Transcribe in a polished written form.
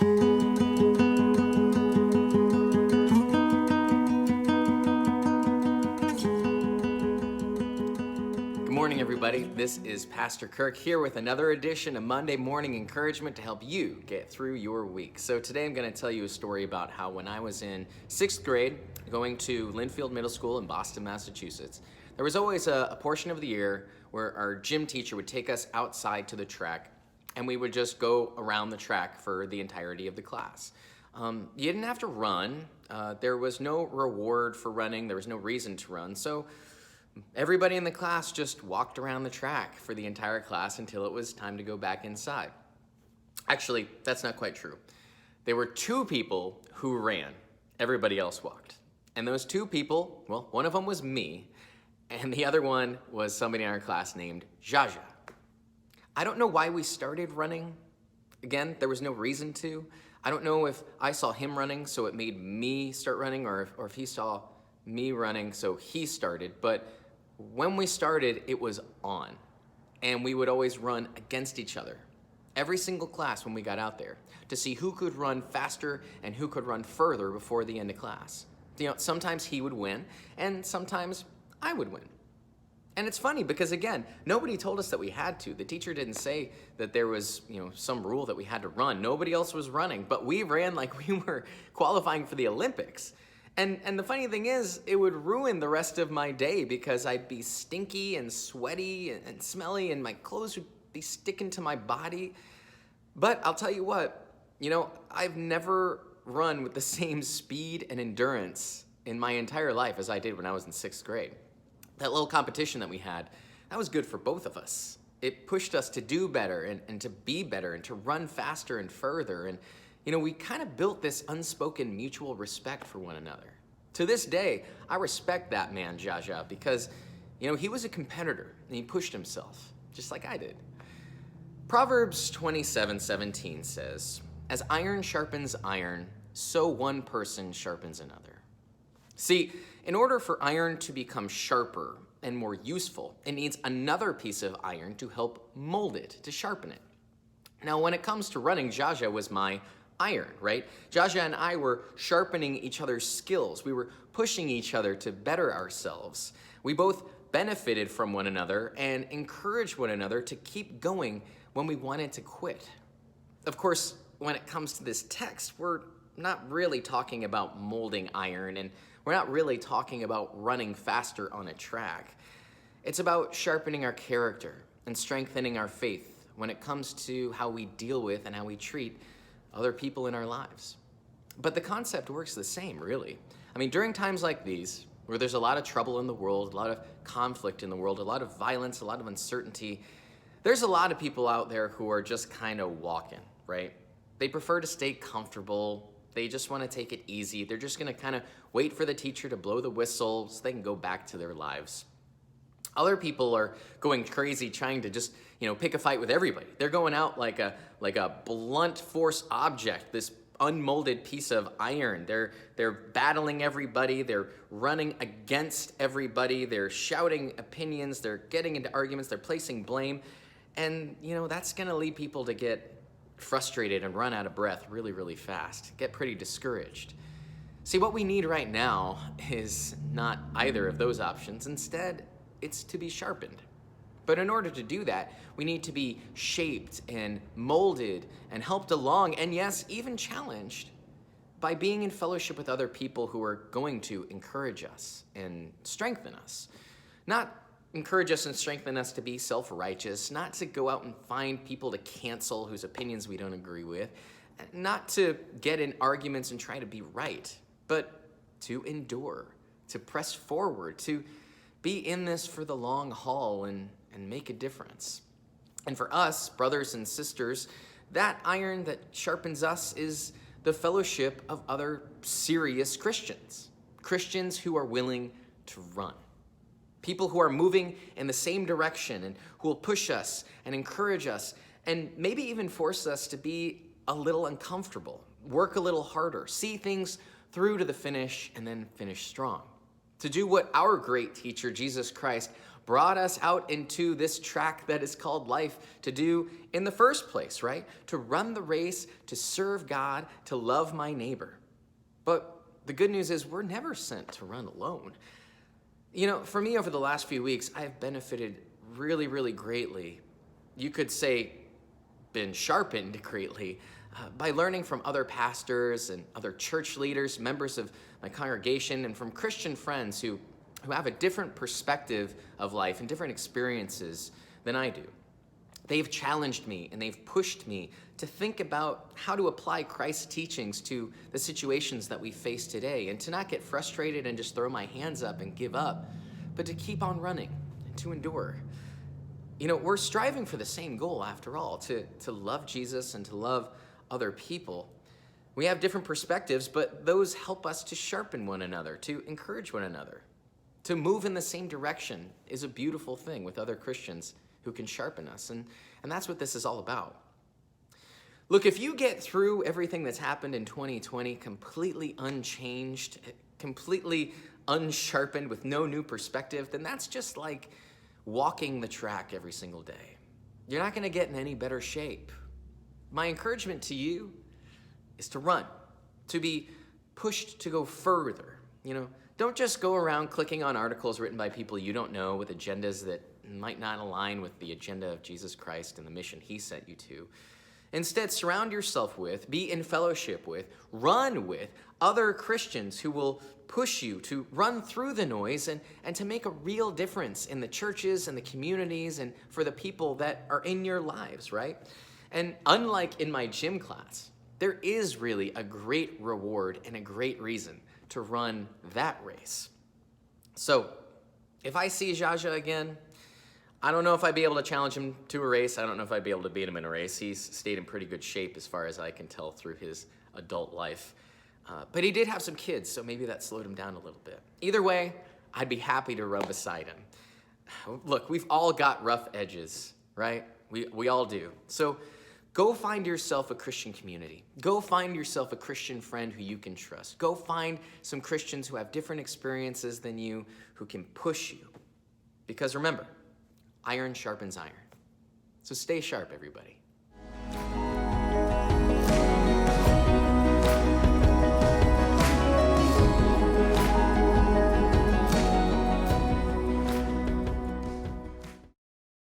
Good morning, everybody. This is Pastor Kirk here with another edition of Monday Morning Encouragement to help you get through your week. So today I'm going to tell you a story about how when I was in 6th grade, going to Linfield Middle School in Boston, Massachusetts, there was always a portion of the year where our gym teacher would take us outside to the track, and we would just go around the track for the entirety of the class. You didn't have to run. There was no reward for running. There was no reason to run. So everybody in the class just walked around the track for the entire class until it was time to go back inside. Actually, that's not quite true. There were 2 people who ran. Everybody else walked. And those 2 people, well, one of them was me, and the other one was somebody in our class named Jaja. I don't know why we started running. Again, there was no reason to. I don't know if I saw him running, so it made me start running, or if he saw me running, so he started. But when we started, it was on, and we would always run against each other. Every single class when we got out there to see who could run faster and who could run further before the end of class. You know, sometimes he would win, and sometimes I would win. And it's funny because, again, nobody told us that we had to. The teacher didn't say that there was, some rule that we had to run. Nobody else was running, but we ran like we were qualifying for the Olympics. And the funny thing is, it would ruin the rest of my day because I'd be stinky and sweaty and smelly, and my clothes would be sticking to my body. But I'll tell you what, I've never run with the same speed and endurance in my entire life as I did when I was in 6th grade. That little competition that we had, that was good for both of us. It pushed us to do better and to be better and to run faster and further. And we kind of built this unspoken mutual respect for one another. To this day, I respect that man, Jaja, because, he was a competitor and he pushed himself, just like I did. Proverbs 27:17 says, "As iron sharpens iron, so one person sharpens another." See, in order for iron to become sharper and more useful, it needs another piece of iron to help mold it, to sharpen it. Now, when it comes to running, Jaja was my iron, right? Jaja and I were sharpening each other's skills. We were pushing each other to better ourselves. We both benefited from one another and encouraged one another to keep going when we wanted to quit. Of course, when it comes to this text, we're not really talking about molding iron, and we're not really talking about running faster on a track. It's about sharpening our character and strengthening our faith when it comes to how we deal with and how we treat other people in our lives. But the concept works the same, really. During times like these, where there's a lot of trouble in the world, a lot of conflict in the world, a lot of violence, a lot of uncertainty, there's a lot of people out there who are just kind of walking, right? They prefer to stay comfortable. They just want to take it easy. They're just going to kind of wait for the teacher to blow the whistle so they can go back to their lives. Other people are going crazy trying to just, pick a fight with everybody. They're going out like a blunt force object, this unmolded piece of iron. They're battling everybody. They're running against everybody. They're shouting opinions. They're getting into arguments. They're placing blame. And, that's going to lead people to get frustrated and run out of breath really, really fast, get pretty discouraged. See, what we need right now is not either of those options. Instead, it's to be sharpened. But in order to do that, we need to be shaped and molded and helped along, and yes, even challenged by being in fellowship with other people who are going to encourage us and strengthen us. Not encourage us and strengthen us to be self-righteous, not to go out and find people to cancel whose opinions we don't agree with, not to get in arguments and try to be right, but to endure, to press forward, to be in this for the long haul and make a difference. And for us, brothers and sisters, that iron that sharpens us is the fellowship of other serious Christians. Christians who are willing to run. People who are moving in the same direction and who will push us and encourage us and maybe even force us to be a little uncomfortable, work a little harder, see things through to the finish and then finish strong. To do what our great teacher, Jesus Christ, brought us out into this track that is called life to do in the first place, right? To run the race, to serve God, to love my neighbor. But the good news is we're never sent to run alone. You know, for me over the last few weeks, I have benefited really, really greatly. You could say been sharpened greatly by learning from other pastors and other church leaders, members of my congregation, and from Christian friends who have a different perspective of life and different experiences than I do. They've challenged me and they've pushed me to think about how to apply Christ's teachings to the situations that we face today, and to not get frustrated and just throw my hands up and give up, but to keep on running and to endure. You know, we're striving for the same goal after all, to love Jesus and to love other people. We have different perspectives, but those help us to sharpen one another, to encourage one another. To move in the same direction is a beautiful thing with other Christians who can sharpen us, and that's what this is all about. Look, if you get through everything that's happened in 2020 completely unchanged, completely unsharpened with no new perspective, then that's just like walking the track every single day. You're not going to get in any better shape. My encouragement to you is to run, to be pushed to go further. You know, don't just go around clicking on articles written by people you don't know with agendas that might not align with the agenda of Jesus Christ and the mission he sent you to. Instead, surround yourself with, be in fellowship with, run with other Christians who will push you to run through the noise and to make a real difference in the churches and the communities and for the people that are in your lives, right? And unlike in my gym class, there is really a great reward and a great reason to run that race. So, if I see Jaja again, I don't know if I'd be able to challenge him to a race. I don't know if I'd be able to beat him in a race. He's stayed in pretty good shape as far as I can tell through his adult life. But he did have some kids, so maybe that slowed him down a little bit. Either way, I'd be happy to run beside him. Look, we've all got rough edges, right? We all do. So go find yourself a Christian community. Go find yourself a Christian friend who you can trust. Go find some Christians who have different experiences than you, who can push you. Because remember, iron sharpens iron. So stay sharp, everybody.